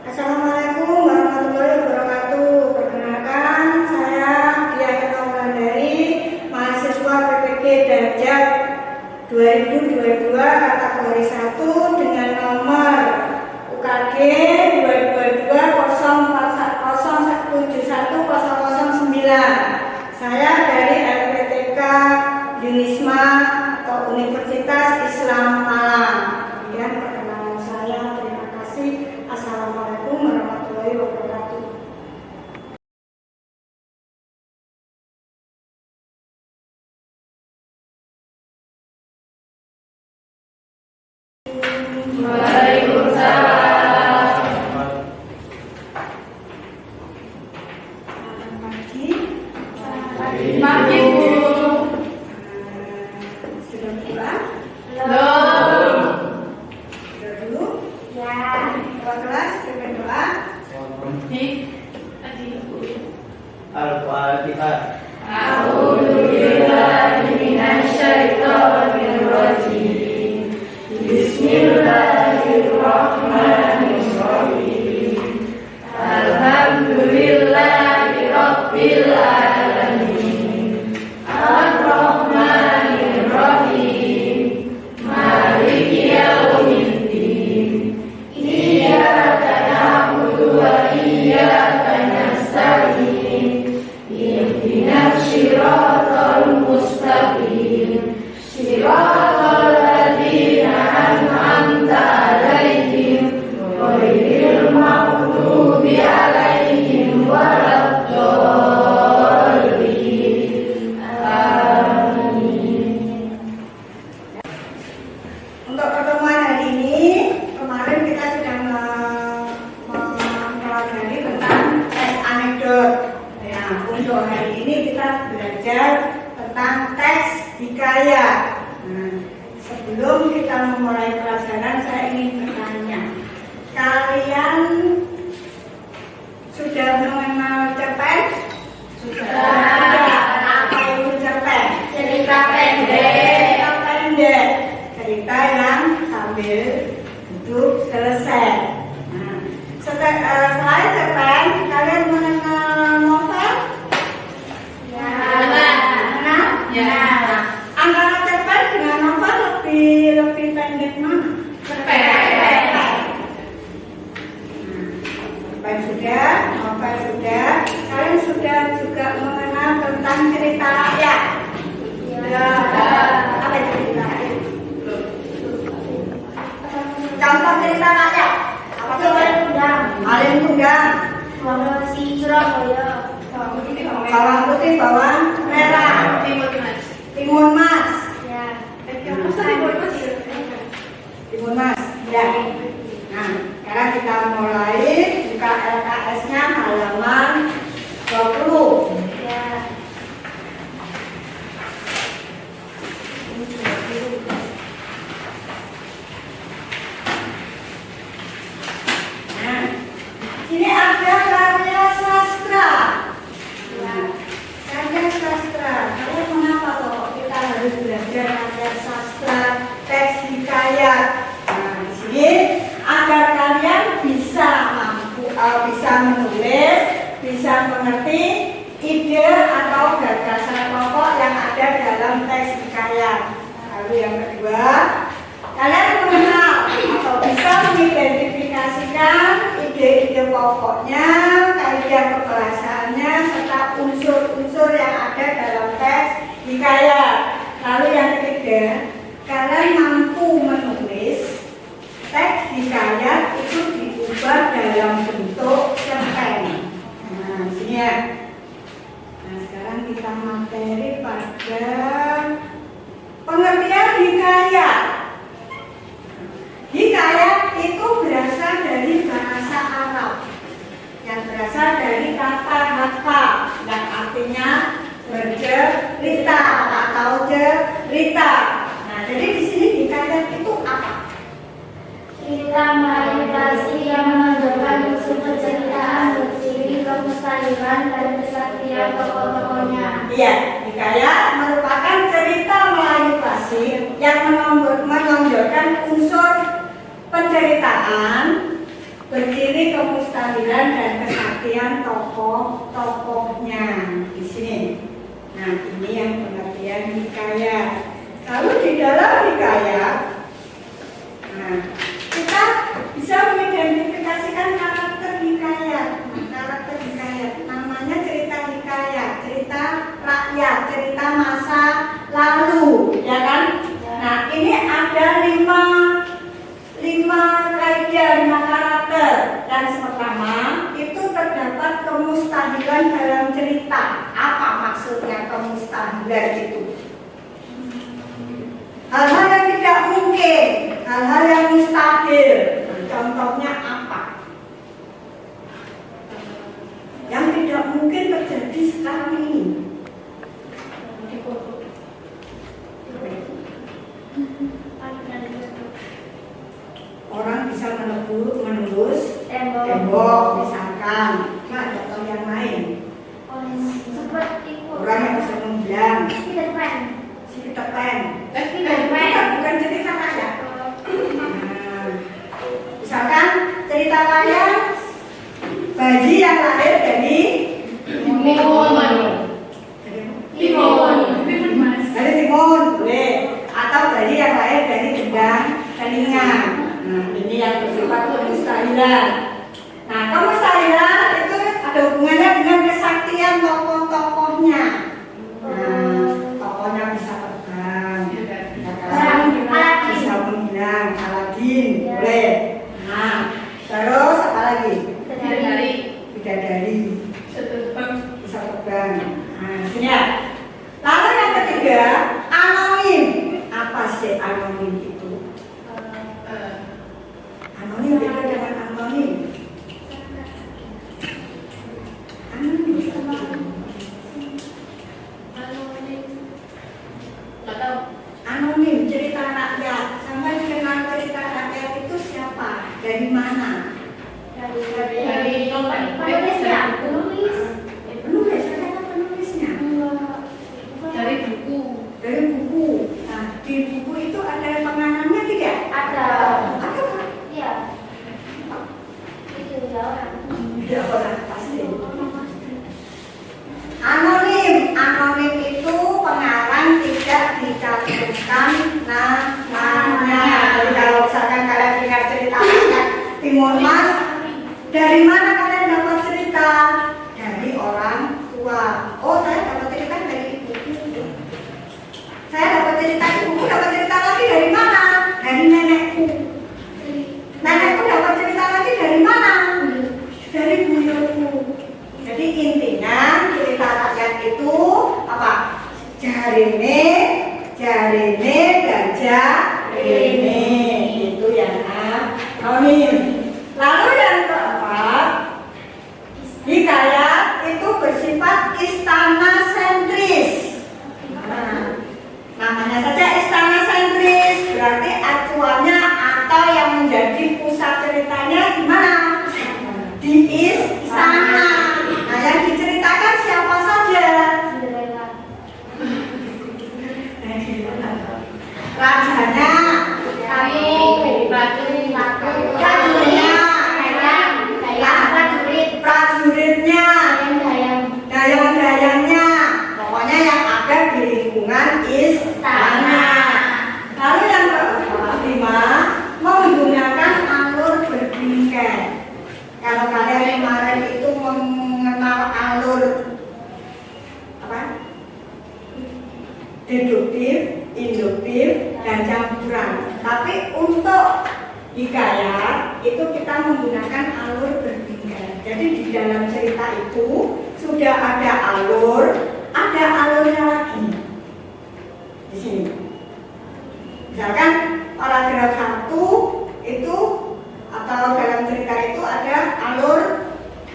Assalamualaikum warahmatullahi wabarakatuh. Perkenalkan, saya Dia Ketawulandari, mahasiswa PPG Darjat 2022 kategori 1 dengan nomor UKG 2220410710009. Saya dari LPTK Unisma atau Universitas Islam Malang. Kemudian perkenalan saya, terima kasih. Assalamualaikum warahmatullahi wabarakatuh. Waalaikumsalam. Selamat pagi. Pagi, Bu. Sudah pulang? Belum. Sudah dulu? Ya. Ketua kelas, pimpin doa. Al-Fatihah. A'udzubillahi minasyaitonir rajim. Bismillahirrahmanirrahim. Alhamdulillahi rabbil alamin. Ar-Rahmanir Rahim. Maliki yaumiddin. Iyyaka na'budu wa iyyaka nasta'in. Ihdinas siratal mustaqim. Siratal ladzina an'amta 'alaihim ghairil maghdubi 'alaihim waladdallin. Amin. Untuk pertemuan hari ini, kemarin kita sudah mempelajari tentang teks anekdot. Nah, untuk hari ini kita belajar tentang teks hikayat. Nah, sebelum kita memulai pelajaran, saya ingin bertanya, kalian sudah mengenal cerpen? Sudah. Apa itu cerpen? Cerita pendek. Cerita pendek. Cerita yang sambil duduk selesai. Nah, selain cerpen, kalian mengenal novel? Ya. Mengenal? Ya. Antara cerpen dengan novel lebih pendek mana? Cerpen. Cerpen sudah, novel sudah. Kalian sudah juga mengenal tentang cerita rakyat? Ya. Apa itu cerita rakyat? Contoh cerita rakyat. Apa sih? Malin Kundang. Si Surabaya. Bawang putih, bawang merah. Timun Mas. Ya. Timun Mas. Ya. Nah, sekarang kita mulai buka LKS-nya halaman 20. Ya. Nah, sini ada karya sastra. Ya, karya sastra. Kalian mengapa kok kita harus belajar karya sastra, teks hikayat? Nah, di sini agar kalian bisa bisa menulis, bisa mengerti ide atau gagasan pokok yang ada dalam teks hikayat. Lalu yang kedua, kalian mengenal atau bisa mengidentifikasikan ide-ide pokoknya, kaidah kebahasaannya, serta unsur-unsur yang ada dalam teks hikayat. Lalu yang ketiga, kalian mampu menulis teks hikayat itu diubah dalam bentuk cerpen. Nah, sini ya. Nah, sekarang kita materi pada pengertian hikayat. Hikayat itu berasal dari bahasa Arab yang berasal dari kata hakka yang artinya bercerita atau cerita. Nah, jadi di sini hikayat itu apa? Cerita manipulasi yang menonjolkan unsur penceritaan berciri kemustahilan dan kesaktian tokoh-tokohnya. Iya, hikayat merupakan cerita Melayu klasik yang menonjolkan unsur penceritaan berciri kemustahilan dan kesaktian tokoh-tokohnya di sini. Nah, ini yang pengertian hikayat. Lalu di dalam hikayat, nah, kita bisa mengidentifikasikan karakter hikayat. Karakter hikayat namanya cerita hikayat, cerita rakyat, cerita masa lalu, ya kan? Nah, ini ada lima karakter. Dan pertama itu terdapat kemustahilan dalam cerita. Apa maksudnya kemustahilan itu? Hal-hal yang tidak mungkin, hal-hal yang mustahil. Contohnya apa? Yang tidak mungkin terjadi sekarang ini. Orang bisa menembus tembok misalkan. Nah, contoh yang lain. Orang yang bisa menghilang. Peter Pan. Bukan cerita rakyat. Nah, misalkan cerita rakyat bayi yang lahir dari dari timun boleh, atau bayi yang lahir dari gendang telinga. Nah, ini yang bersifat kemustahilan. Nah, kemustahilan itu ada hubungannya dengan kesaktian tokoh-tokohnya. Nah, tokohnya bisa terbang, bisa menghilang, Aladin boleh. Nah, terus apa lagi? Bidadari bisa terbang. Nah, sini ya. Lalu yang ketiga, anonim. Apa sih anonim itu? Anonim beda dengan anonim. Anonim cerita rakyat. Sampai dikenal cerita rakyat itu siapa? Dari mana? Penulisnya. Dari buku. Dari buku. Nah, di buku itu ada penganannya tidak? Ada. Ada kan? Iya. Itu orang. Tidak orang pasti. Anonim itu pengarang tidak dicantumkan namanya. Jadi kalau misalkan kalian dengar cerita rakyat Timur Mas, dari mana kalian dapat cerita? Dari orang tua. Oh, saya dapat cerita dari ibuku. Saya dapat cerita ibuku, dapat cerita lagi dari mana? Dari nenekku. Nenekku dapat cerita lagi dari mana? Dari buyutku. Jadi intinya cerita rakyat itu apa? Jarine, dan jarine. Itu yang anonim. Lalu yang keempat, hikayat itu bersifat istana sentris. Nah, namanya saja istana sentris, berarti acuannya atau yang menjadi pusat ceritanya di mana? Di istana. Nah, yang diceritakan siapa saja? Rajanya, prajuritnya, dayang-dayangnya, pokoknya yang ada di lingkungan istana. Lalu yang kelima, menggunakan alur berbingkai. Kalau kalian kemarin itu mengenal alur apa? Deduktif, induktif, dan campuran. Tapi untuk hikayat itu kita menggunakan alur berbingkai. Jadi di dalam cerita itu sudah ada alurnya lagi. Di sini. Misalkan paragraf 1 itu atau dalam cerita itu ada alur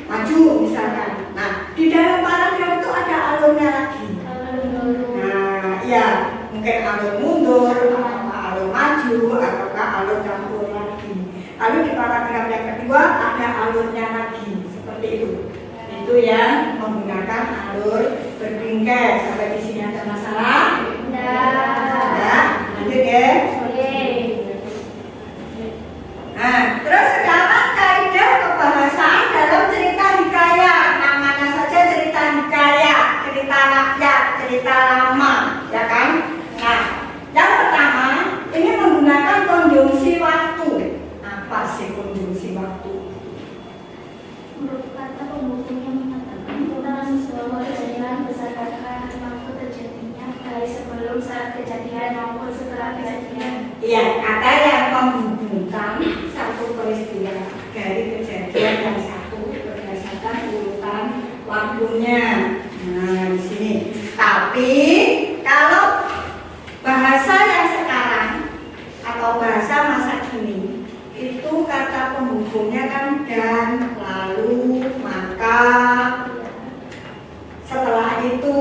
maju misalkan. Nah, di dalam paragraf itu ada alurnya lagi. Nah, ya, mungkin alur mundur, atau alur maju, ataukah alur campur lagi. Lalu di paragraf yang kedua ada alurnya lagi, seperti itu. Itu yang menggunakan alur berbingkai. Sampai di sini ada masalah? Tidak. Lanjut ya. Nah, terus sekarang kaidah apa sih konjungsi waktu? Menurut kata pembukunya mengatakan dalam sebuah kejadian berdasarkan waktu terjadinya dari sebelum saat kejadian maupun setelah kejadian. Iya, kata yang menghubungkan satu peristiwa dari kejadian yang satu berdasarkan urutan waktunya. Nah, di sini. Tapi kalau bahasa yang sekarang atau bahasa masa kini itu kata penghubungnya kan dan, lalu, maka, setelah itu.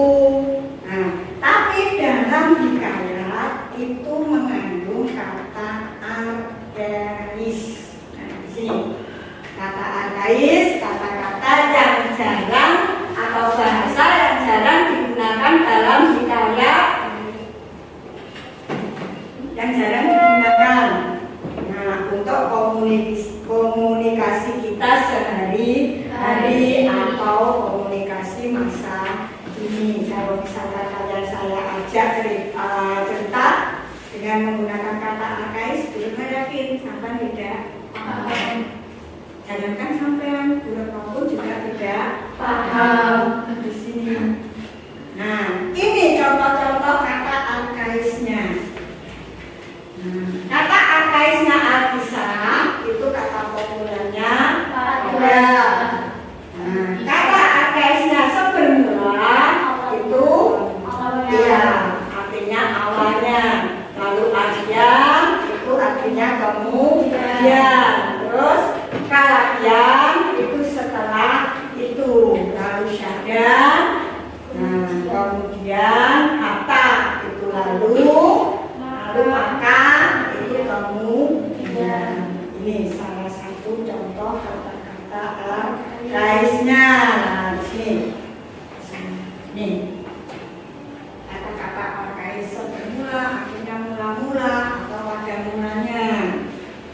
Nah, tapi dalam hikayat itu mengandung kata arkais. Nah, di sini kata arkais, kata-kata yang jarang atau bahasa yang jarang digunakan dalam hikayat, yang jarang digunakan. Nah, untuk komunikasi kita sehari-hari atau komunikasi masa kini. Kalau misalkan kalian saya ajak cerita dengan menggunakan kata arkais, belum yakin sampai tidak paham. Jangankan sampean, belum maupun juga tidak paham di sini. Nah, ini contoh-contoh kata arkaisnya. Kata arkaisnya Alkisah itu kata populernya pada. Kata arkaisnya sebenarnya itu ya artinya awalnya. Lalu adian itu artinya kemudian. Terus kalayan itu setelah itu. Lalu syadan, kemudian hatta itu lalu maka itu kemudian. Ini salah satu contoh kata-kata arkaisnya. Nah, di sini. Nih. Kata-kata arkais bermula, akhirnya mula-mula atau pada mulanya.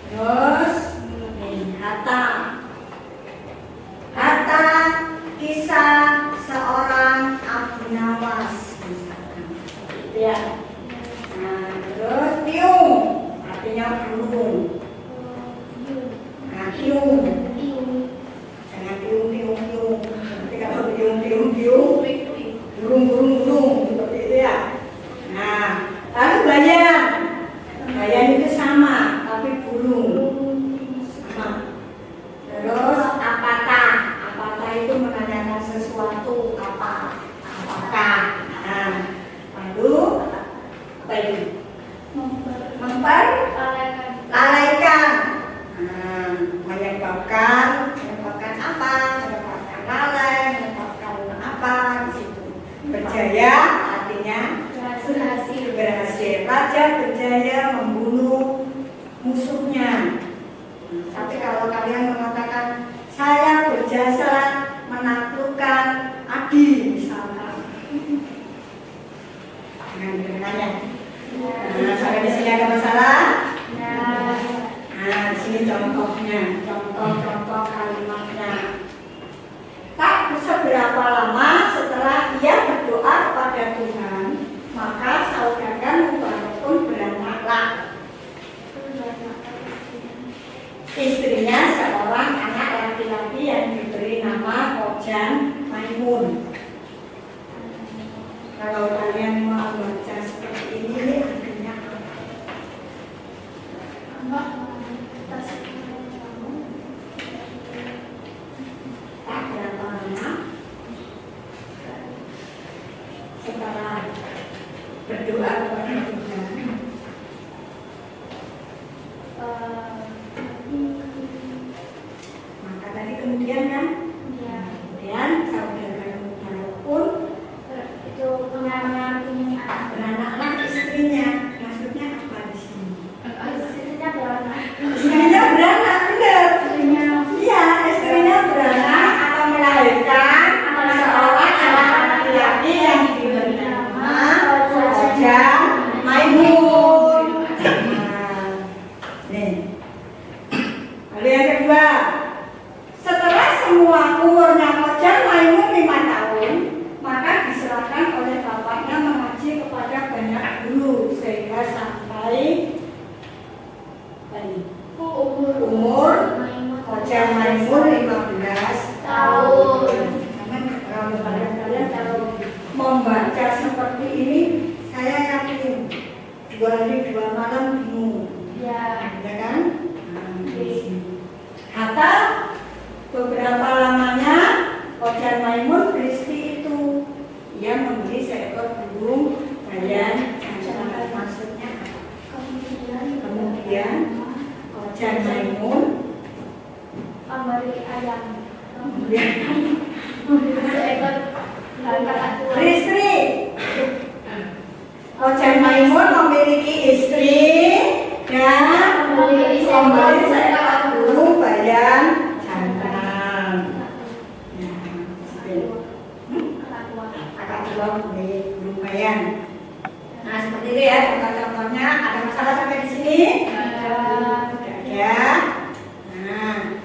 Terus nih hatta. Hatta kisah seorang Abu Nawas misalkan. Gitu ya. Nah, terus tiung artinya burung. Nah, tiung. Jangan tiung. Nanti kalau tiung, burung seperti itu ya. Nah, lalu bayan. Bayan itu sama, tapi burung. Sama. Terus apatah itu menanyakan sesuatu apakah. Nah, lalu apa itu? Lalaikan. Menyebabkan apa? Menyebabkan lalai, menyebabkan apa di situ. Berjaya artinya berhasil. Raja berjaya membunuh musuhnya. Tapi kalau kalian mengatakan saya berjasa menaklukkan Adi misalkan, dengan dengannya. Nah, sampai di sini ada masalah? Nah, di sini contohnya, contoh kalimatnya. Tak seberapa lama setelah ia berdoa kepada Tuhan, maka saudagar Mubarak pun beranaklah. Istrinya seorang anak laki-laki yang diberi nama Kojan Maimun. Kalau kalian mau baca seperti ini artinya tak berapa lama setelah berdoa kepada Tuhan, maka tadi kemudian kan kemudian saudara Mubarak pun itu beranaklah istrinya. Maksudnya apa di sini? istrinya beranak. Istrinya beranak, benar. Iya, istrinya beranak atau melahirkan seorang anak laki-laki yang diberi nama Kojan Maimun. Nah, nih. Lalu yang kedua, setelah semua umurnya Kojan Maimun 5 tahun, maka diserahkan oleh bapaknya mengaji kepada banyak guru sehingga sampai umur Kocar Maimun 15 tahun. Kalau kalian kalau membaca seperti ini, saya yakin 2 hari 2 malam bingung, Ya. ya kan? Hatta beberapa lamanya Kocar Maimun Kristi itu ia membeli seekor burung bayan jantan. Maksudnya kemudian Kocar Maimun Memberi ayam. kemudian Seekor kakak tua. istri. Kocar Maimun memiliki istri dan membeli seekor burung bayan jantan. Kakak tua membeli burung bayan. Nah seperti itu ya contoh-contohnya. Ada masalah sampai di sini? Ya. Nah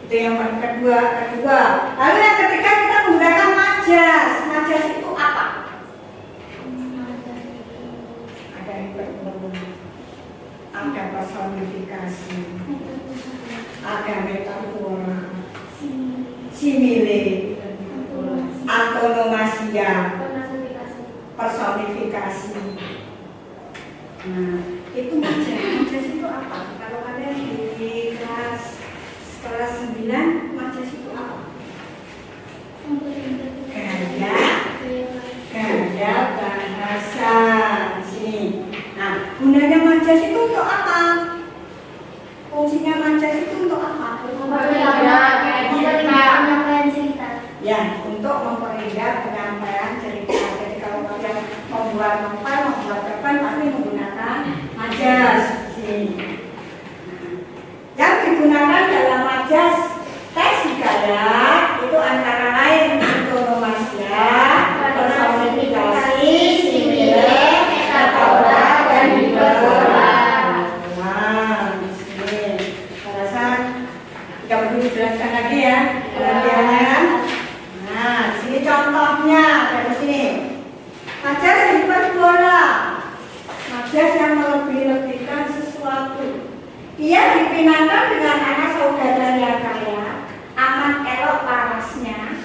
itu yang kedua. Lalu yang ketiga kita menggunakan majas. Majas itu apa? Ada hiperbola, ada personifikasi, ada metafora, simile, antonomasia, personifikasi. Nah, itu majas. Majas itu apa? Kalau kalian di kelas 9, majas itu apa? Gaya bahasa. Sini. Nah, gunanya majas itu untuk apa? Fungsinya majas itu untuk apa? Penyampaian cerita. Ya, untuk memperindah penyampaian cerita. Jadi kalau kalian membuat novel, membuat cerpen pasti menggunakan majas. Sini. Yang digunakan dalam majas teks hikayat itu antara lain antonomasia, personifikasi, simile, metafora, dan hiperbola. Nah, di sini saya rasa tidak perlu dijelaskan lagi ya kelebihannya. Nah, di sini contohnya dari sini. Majas hiperbola, majas yang melebih-lebihkan sesuatu. Ia dipinangkan dengan anak saudara yang kaya, amat elok parasnya,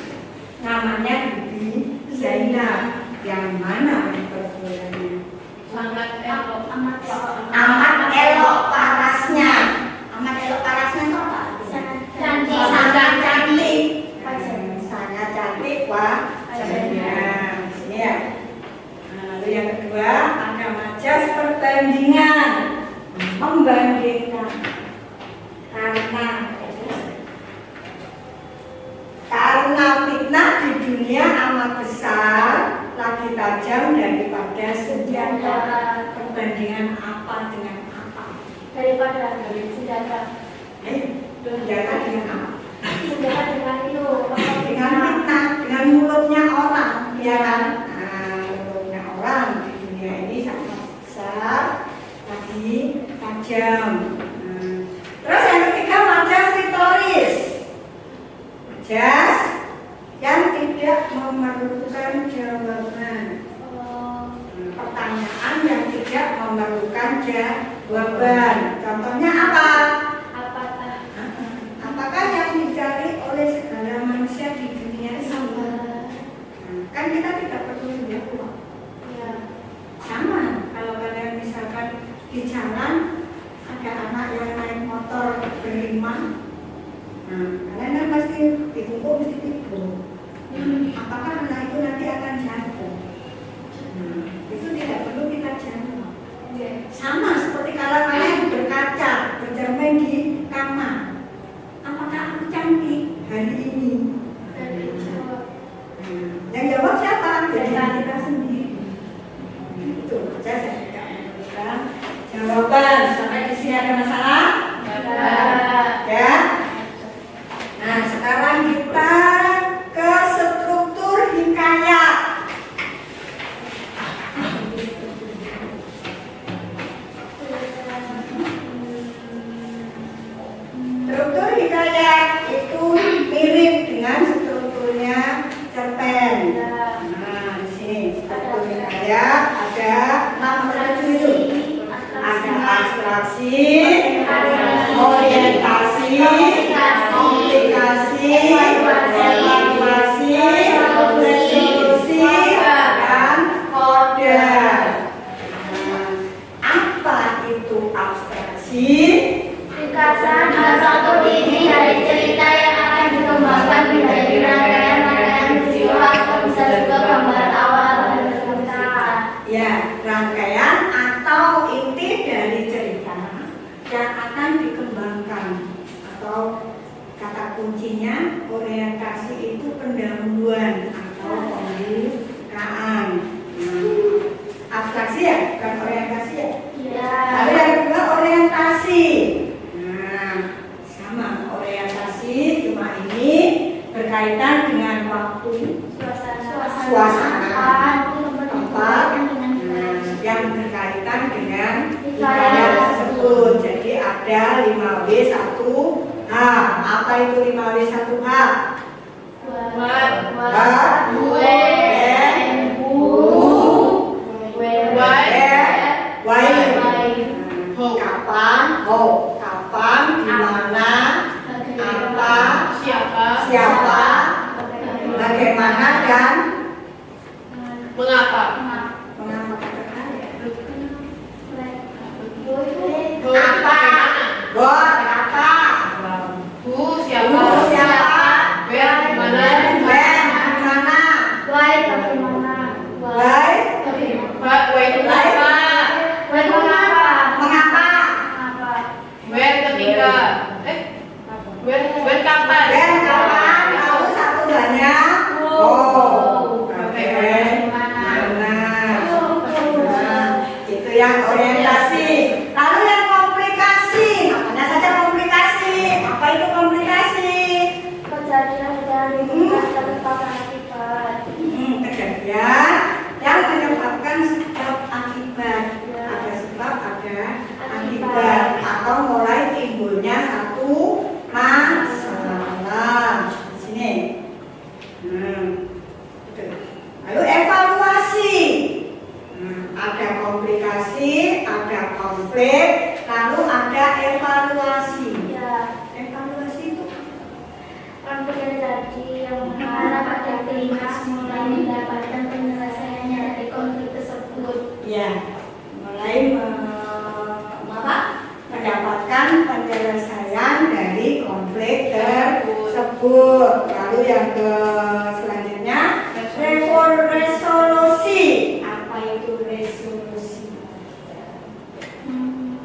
namanya Bibi Zainab. Yang mana hiperbolanya? Sangat elok. Amat elok parasnya. Amat elok parasnya itu apa? Cantik. Sangat cantik. Sangat cantik wajahnya. Sini ya. Nah, lalu yang kedua ada majas perbandingan, membandingkan. Karena fitnah di dunia amat besar, lagi tajam daripada senjata. Perbandingan apa dengan apa? Daripada senjata. Senjata dengan apa? Senjata dengan itu. Dengan fitnah, dengan mulutnya orang, ya kan? Nah, mulutnya orang di dunia ini sangat besar, lagi tajam. Terus yang ketiga majas retoris. Majas yang tidak memerlukan jawaban. Pertanyaan yang tidak memerlukan jawaban. Contohnya apa? Apakah yang dicari oleh segala manusia di dunia ini? Kan kita tidak perlu jawab. Sama kalau kalian misalkan di jalan ada anak yang naik motor berlima, nah kalian kan pasti ditumpuk mesti tidur. Apakah anak itu nanti akan jatuh? Itu tidak perlu kita jawab. Sama seperti kalau kalian berkaca, bercermin di kamar, apakah aku cantik hari ini? Yang jawab siapa? Kita sendiri. Itu saja saya tidak memberikan jawaban. Sampai di sini ada masalah? Ya. Nah, sekarang kita ke struktur hikayat. Struktur hikayat itu mirip dengan strukturnya cerpen. Nah, di sini struktur hikayat ada 6 dulu. Ada abstraksi, orientasi, Salah satu ini dari cerita yang akan dikembangkan menjadi rangkaian peristiwa atau bisa juga gambaran awal dan cerita. Ya, rangkaian atau inti dari cerita yang akan dikembangkan, atau kata kuncinya orientasi itu pendahuluan atau pembukaan. Abstraksi ya, bukan orientasi ya. Ya. Lalu yang kedua orientasi. Nah, sama orientasi, cuma ini berkaitan dengan waktu, suasana, tempat, yang berkaitan dengan hikayat tersebut. Jadi ada 5W1H. Apa itu 5W1H? Kapan, di mana, apa, siapa, bagaimana, dan Mengapa? mengapa terkait. Apa? Buat apa? Who siapa? Who siapa? Where di mana? When, di mana? Why bagaimana? Why, Why itu apa? Why mengapa? mengapa? Apa? When ketika when kapan? When, kapan? Lalu satu banyak. Oke. Benar. Nah, itu yang orientasi. Lalu yang komplikasi. Makanya saja komplikasi. Apa itu komplikasi? Kejadian dari sebab dan akibat. Kejadian yang menyebabkan sebab akibat. Ada sebab, ada akibat, atau mulai timbulnya satu masalah. Di sini. Betul. Lalu evaluasi. Ada komplikasi, ada konflik, lalu ada evaluasi. Ya, Evaluasi itu konflik yang terjadi yang mengarah pada klimaks mulai mendapatkan penyelesaiannya dari konflik tersebut. ya mulai mendapatkan penyelesaian dari konflik tersebut. Lalu yang selanjutnya resolusi. Apa itu resolusi?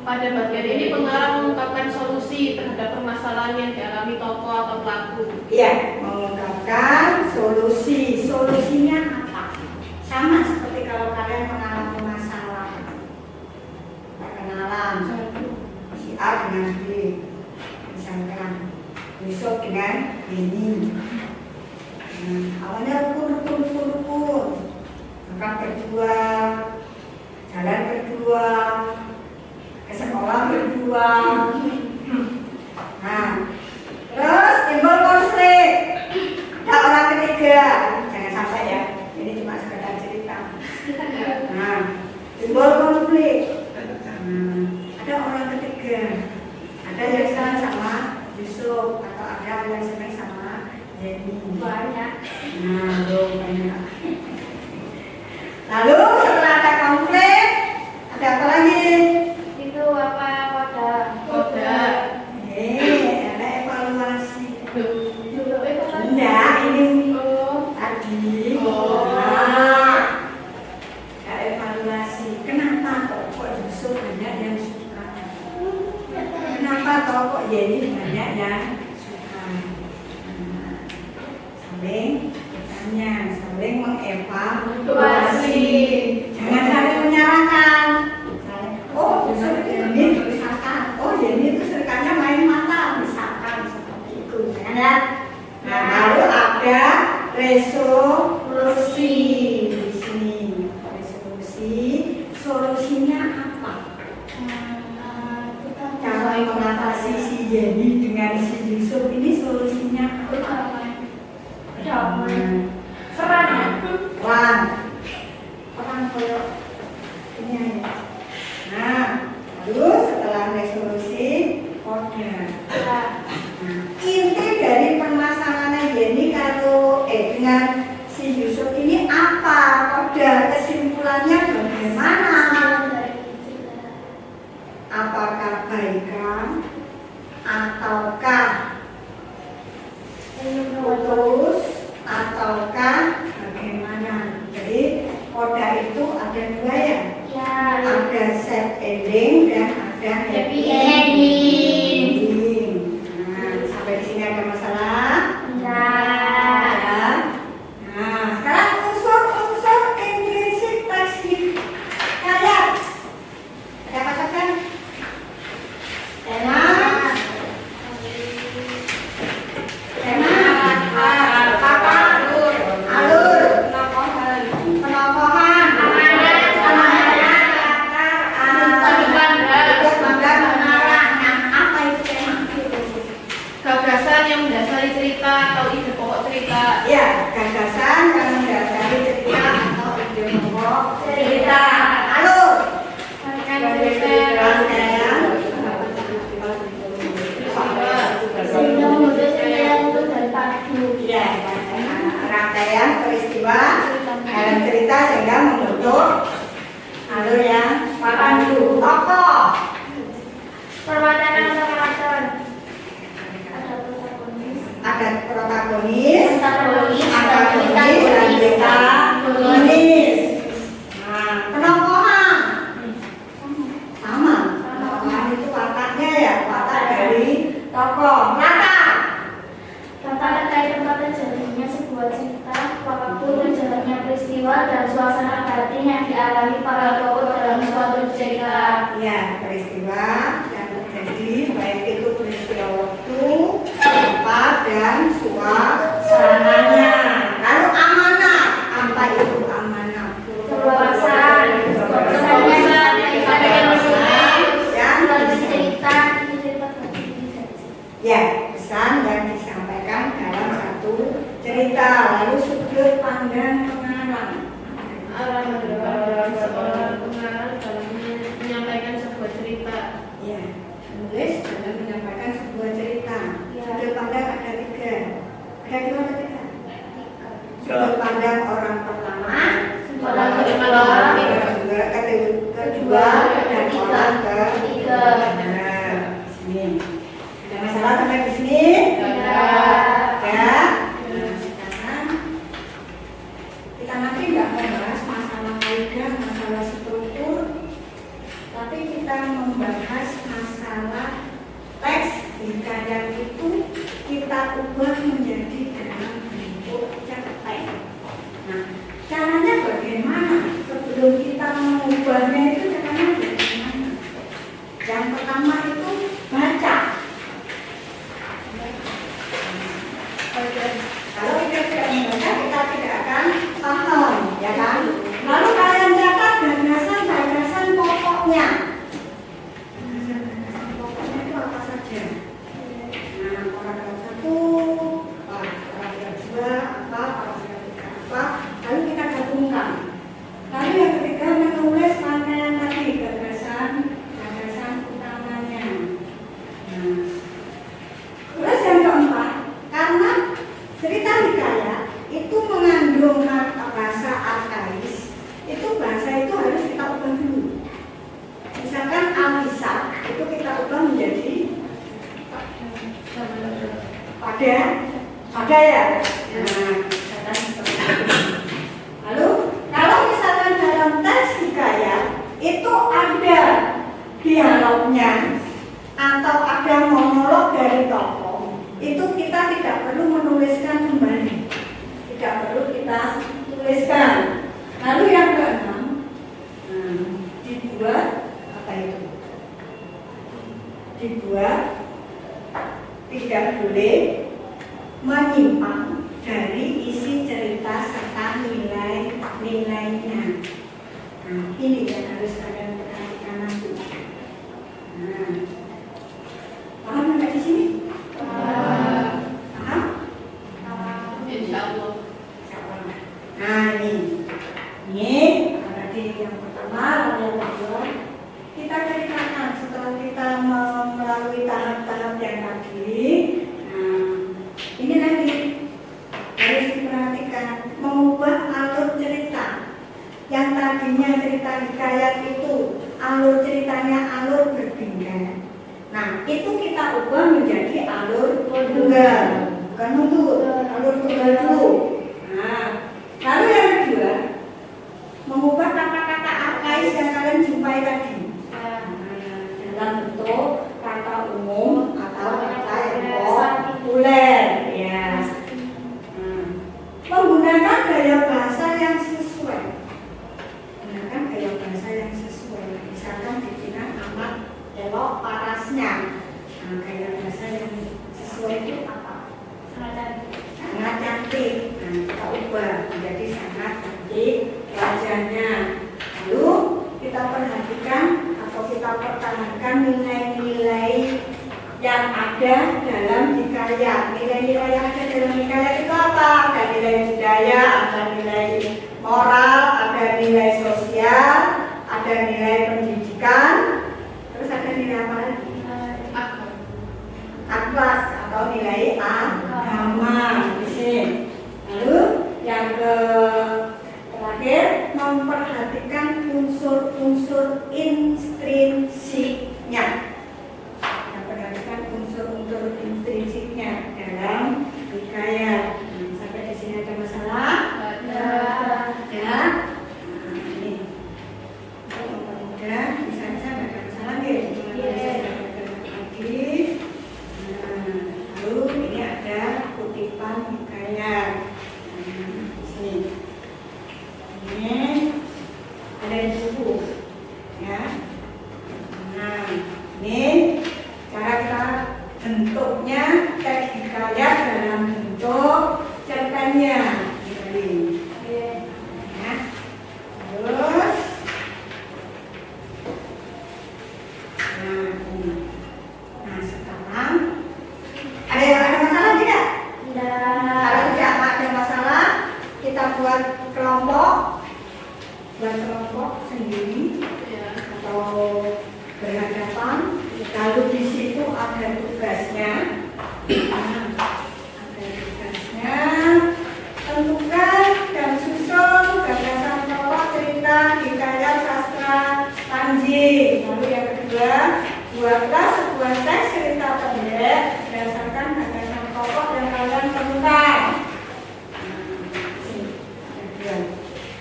Pada bagian ini pengarang mengungkapkan solusi terhadap permasalahan yang dialami tokoh atau pelaku. Iya, mengungkapkan solusi. Solusinya apa? Sama seperti kalau kalian mengalami masalah. Perkenalan si A dengan B, misalkan besok dengan ini. Awalnya rukun, makan berdua, jalan berdua, ke sekolah berdua. Nah, terus timbul konflik. Ada orang ketiga, jangan sampai ya. Ini cuma sekedar cerita. Nah, timbul konflik. Ada orang ketiga. Ada yang senang sama Yusuf, atau ada yang senang sama Jenny. Banyak. Nah, banyak. Lalu setelah ada konflik, ada apa lagi? Itu apa Koda. Ada evaluasi. Dulu itu kan. Enggak, ini tadi. Nah, ada evaluasi. Kenapa kok Yusuf banyak yang suka? Kenapa kok Jenny banyak yang suka? Saling bertanya, saling mengevaluasi. Jangan saling menyalahkan. Oh, Yusuf ini misalkan. Oh, Jenny itu serikannya main mata, misalkan seperti itu. Jangan ya. Nah, lalu ada resolusi di sini. Resolusi, solusinya apa? Cara mengatasi si Jenny dengan si Yusuf ini solusinya apa? Serang ya? Perang koyok ini aja. Nah, lalu setelah resolusi koda. Inti dari permasalahan Jenny kalau dengan si Yusuf ini apa? Koda kesimpulannya bagaimana? Apakah baikan ataukah putus ataukah bagaimana. Jadi koda itu ada dua ya. Ya. Ada set ending dan ada Happy ending. Nah, sampai di sini ada masalah? Enggak. Ya. Nah, sekarang unsur-unsur intrinsik teks hikayat. Ada apa saja? Tema, alur, penokohan, Gagasan yang mendasari cerita atau ide pokok cerita. ya, gagasan yang mendasari cerita atau ide pokok cerita. Alur, rangkaian, Sehingga menulis cerita untuk dan padu. ya, rangkaian peristiwa dalam cerita sehingga membentuk alur yang pandu. Tokoh, Perwatanan karakter. Ada protagonis. ada protagonis, Antagonis, antagonis dan antagonis. Nah, penokohan sama. Penokohan itu wataknya ya, watak dari tokoh. Latar, Latar terkait tempat terjadinya sebuah cerita, waktu terjalannya peristiwa dan suasana batin yang dialami para tokoh dalam suatu cerita. ya, peristiwa yang terjadi baik itu peristiwa waktu, tempat dan suasananya. Lalu amanah, apa itu amanah? Keluasan, keluasannya disampaikan melalui Yang cerita, cerita berdiri saja. ya, pesan yang disampaikan dalam satu cerita. Lalu sudut pandang pengarang. Seorang pengarang dalam menyampaikan sebuah cerita. Ya, menulis dalam menyampaikan sebuah cerita. Sudut pandang ada tiga. Ada dua atau tiga? Sudut pandang orang pertama, Orang kedua, kedua dan orang ketiga. ketiga. Nah, sini. Ada masalah sampai di sini? Ada. Ya. Nah, sekarang kita nanti nggak membahas masalah kaidah, masalah struktur, tapi kita membahas masalah teks hikayat itu kita ubah menjadi dalam bentuk cerpen. Nah, caranya bagaimana? Sebelum kita mengubahnya itu caranya bagaimana? Yang pertama itu baca. Kalau kita tidak membaca, kita tidak akan paham, ya kan? Lalu kalian catat gagasan-gagasan pokoknya. Gagasan-gagasan pokoknya itu apa saja? Nah, paragraf 1, paragraf 2, paragraf 3, lalu kita gabungkan. Lalu yang ketiga menulis rangkaian tadi gagasan utamanya. Nah, terus yang keempat, karena cerita hikayat itu mengandung bahasa arkais, itu bahasa itu harus kita ubah dulu. Misalkan Alisa itu kita ubah menjadi pada ya. Nah, lalu kalau misalkan dalam teks hikayat itu ada dialognya atau ada monolog dari tokoh, itu kita tidak perlu menuliskan kembali, tidak perlu kita tuliskan. Lalu yang keenam, dibuat apa itu? Dibuat tidak boleh menyimpang dari isi cerita serta nilai-nilainya. Nah, ini yang harus kalian perhatikan nanti. Nah, paham sampai di sini? Paham? Insya Allah. Nah, ini berarti yang pertama, lalu yang kedua kita ceritakan setelah kita melalui tahap-tahap yang tadi. Nah, ini lagi harus diperhatikan, mengubah alur cerita. Yang tadinya cerita hikayat itu alur ceritanya alur berbeda. Nah, itu kita ubah alur tunggal, bukan mundur, alur tunggal dulu. Nah, lalu yang kedua, mengubah kata-kata arkais yang kalian jumpai tadi. Dalam bentuk kata umum atau kata yang populer, ya. Menggunakan gaya bahasa yang sesuai. Menggunakan gaya bahasa yang sesuai. Misalkan dibilang amat elok parasnya. Nah, gaya bahasa yang sesuai itu apa? Sangat cantik. Nah, kita ubah menjadi sangat cantik wajahnya. Lalu kita perhatikan atau kita pertahankan nilai-nilai yang ada dalam hikayat. Nilai-nilai yang ada dalam hikayat itu apa? Ada nilai budaya, ada nilai moral, ada nilai sosial, ada nilai pendidikan, terus ada nilai apa lagi? Akhlak atau nilai agama. Di sini. Lalu yang terakhir, memperhatikan unsur-unsur intrinsiknya. Memperhatikan unsur-unsur intrinsiknya dalam hikayat. Sampai di sini ada masalah? Ya. Nah, ini. Untuk mempermudah, bisa-bisa nggak ada masalah nih. Lagi. Lalu ini ada kutipan hikayat. Di sini. Ini ada di buku, ya. Nah, ini cara kita bentuknya teks hikayat dalam bentuk cerpennya. Ya. Terus, nah ini. Nah sekarang ada masalah tidak? Kalau tidak ada masalah, kita buat kelompok sendiri atau berhadapan. Lalu di situ ada tugasnya. Tentukan dan susun gagasan pokok cerita hikayat sastra Panji. Lalu yang kedua, buatlah sebuah teks cerita pendek berdasarkan gagasan pokok yang kalian temukan.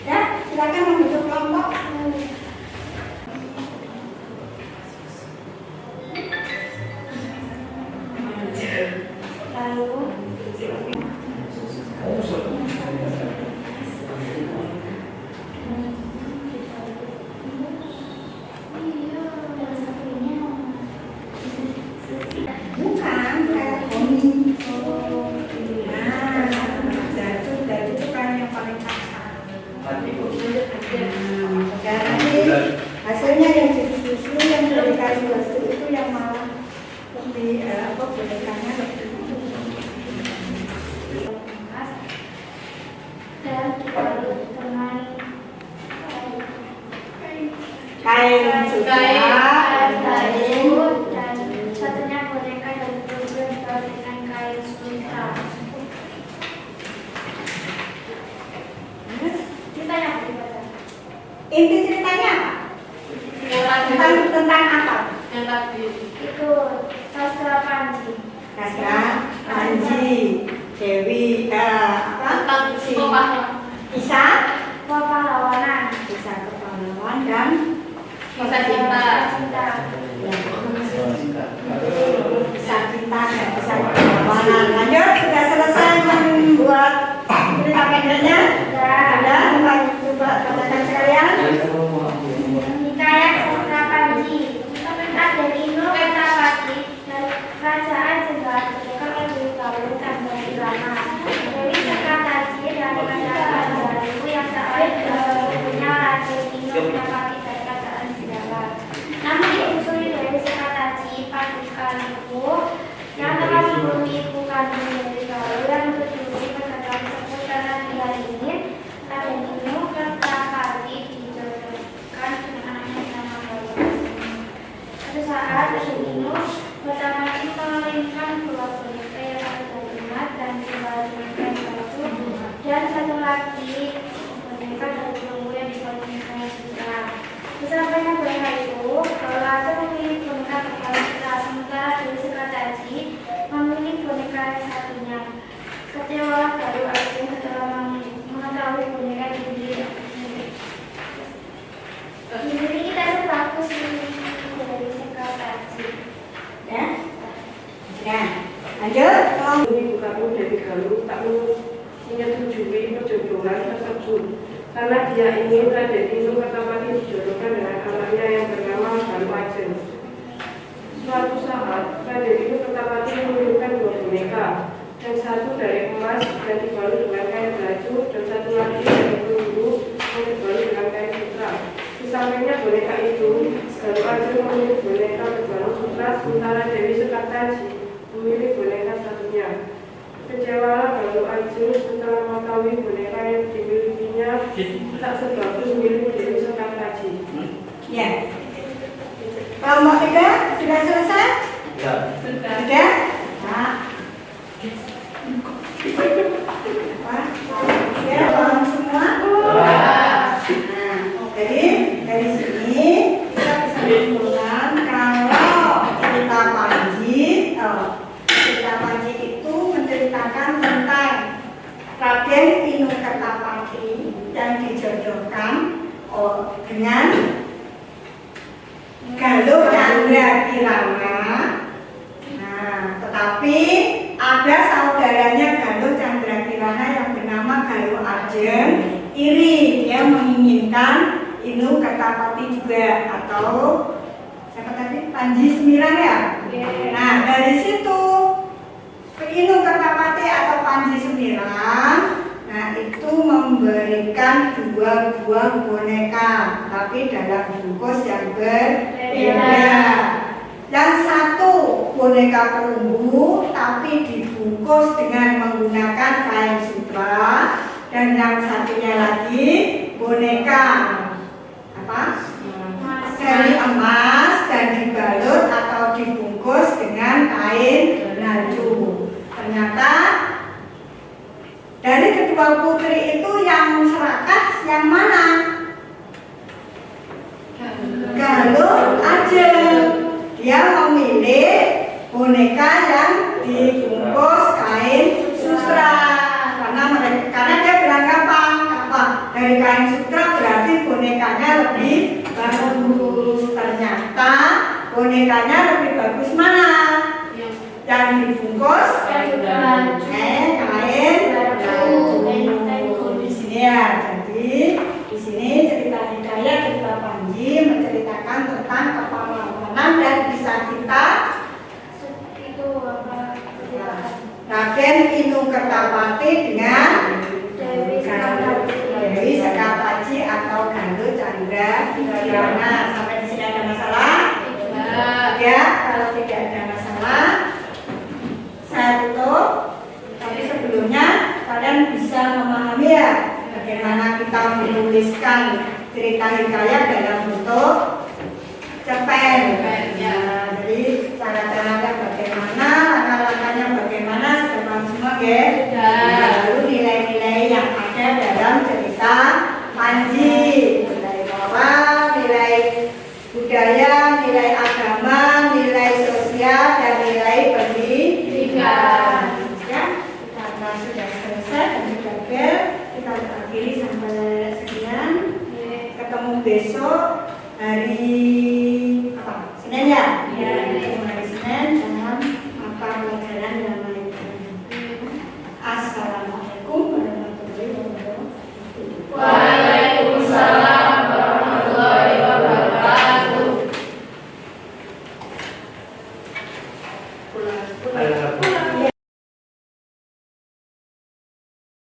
Ya, silakan membentuk kelompok. Lalu bukan kayak komik. Nah, jatuh itu kan yang paling kasar. Dan hasilnya yang justru yang berikan wastu itu yang malah lebih berikannya lebih dan dibalut dengan kain juga kain dan satunya boneka dan juga dibalut dengan kain sutra. Kita yang dibaca. inti ceritanya apa? Tentang apa? Yang tadi Itu sastra Panji. Sastra Panji, Dewi, tentang si pahlawan, Isa, Pahlawanan. Isa kepahlawan dan kisah cinta. Cinta. Bisa cinta dan bisa kepahlawanan. Lanjut, sudah selesai membuat cerita pendeknya? Sudah, coba katakan sekalian. Hikayat sastra Panji. Ada Dino Petapati dan kerajaan Segar dibuka oleh Galuh dan Dewi Rama. Dewi Sekataji dari kerajaan Galuh yang tak lain punya Raja Dino Petapati dari kerajaan Segar. Namun diusuli Dewi Sekataji Padukan Ibu yang telah membunuh ibu kandung Dewi Galuh yang menutupi perkataan tersebut karena dia ingin Raja Dino Petapati dijodohkan dengan anaknya bernama Galuh. Suatu saat Dino Petapati menginginkan dua boneka yang ada rumah dan dua boneka yang baju dan satu lagi boneka dari bambu yang dibuat boneka juga. Sesampainya boneka itu, Raja memilih boneka kepala kita sementara Dewi Sekataji memilih salah satunya. Kecewa baru Arjun setelah mengetahui boneka diri. Ini kita sebagus ini dari sekretaris. Ya. Ya. Lanjut. Tolong. Ini bukanmu dari Galuh tak menyetujui perjodohan tersebut karena dia ingin Raden Inu Kertapati dijodohkan dengan anaknya yang bernama Galuh Ajeng. Suatu saat Raden Inu Kertapati mengirimkan 2 boneka, yang satu dari emas dan dibalut dengan kain baju dan satu lagi dari perunggu yang dibalut dengan kain sutra. Di sampingnya boneka itu, Galuh Ajeng memilih boneka berbalut sutra, sementara Dewi Sekartaji memilih boneka satunya. Kecewalah Galuh Ajeng setelah mengetahui boneka yang dimilikinya tak sebagus milik Dewi Sekartaji. Ya. Kelompok 3 sudah selesai? Ya. Sudah? Nah. Apa? Ya, paham semua? Nah, jadi dari sini kita bisa menyimpulkan kalau cerita Panji itu menceritakan tentang Raden Inu Kertapati yang dijodohkan dengan Galuh Candrakirana. Nah, tetapi ada saudaranya Galuh Candrakirana yang bernama Galuh Ajeng iri, dia menginginkan Inu Kertapati juga, atau siapa tadi? Panji Sembilan ya? Nah, dari situ Inu Kertapati atau Panji Sembilan, nah itu memberikan 2 buah boneka, tapi dalam bungkus yang berbeda. Yang satu boneka perunggu, tapi dibungkus dengan menggunakan kain sutra, dan yang satunya lagi boneka apa? Dari emas dan dibalut atau dibungkus dengan kain baju. Ternyata dari kedua putri itu yang serakat yang mana? Galuh Ajeng. Dia memilih boneka yang dibungkus kain sutra karena dia beranggapan apa? Dari kain sutra berarti bonekanya lebih bagus. Ternyata bonekanya lebih bagus mana? Yang dibungkus kain baju. Di sini ya. Jadi di sini cerita Hidayah, cerita Panji menceritakan tentang kepahlawanan dan bisa kita Itu apa? Raden Inu Kertapati dengan Dewi Sekartaji atau Galuh Candrakirana. Sampai di sini ada masalah? Ya, kalau tidak ada masalah saya tutup. Tapi sebelumnya kalian bisa memahami ya bagaimana kita menuliskan cerita hikayat dalam bentuk cerpen. Nah, jadi cara-caranya bagaimana, langkah-langkahnya bagaimana, sudah paham semua ya? Lalu nilai-nilai yang ada dalam cerita Panji, nilai moral, nilai budaya, nilai agama, nilai sosial, dan nilai pendidikan. Ya, karena sudah selesai dan sudah bel, kita akhiri sampai sekian. Ketemu besok hari apa? Senin ya?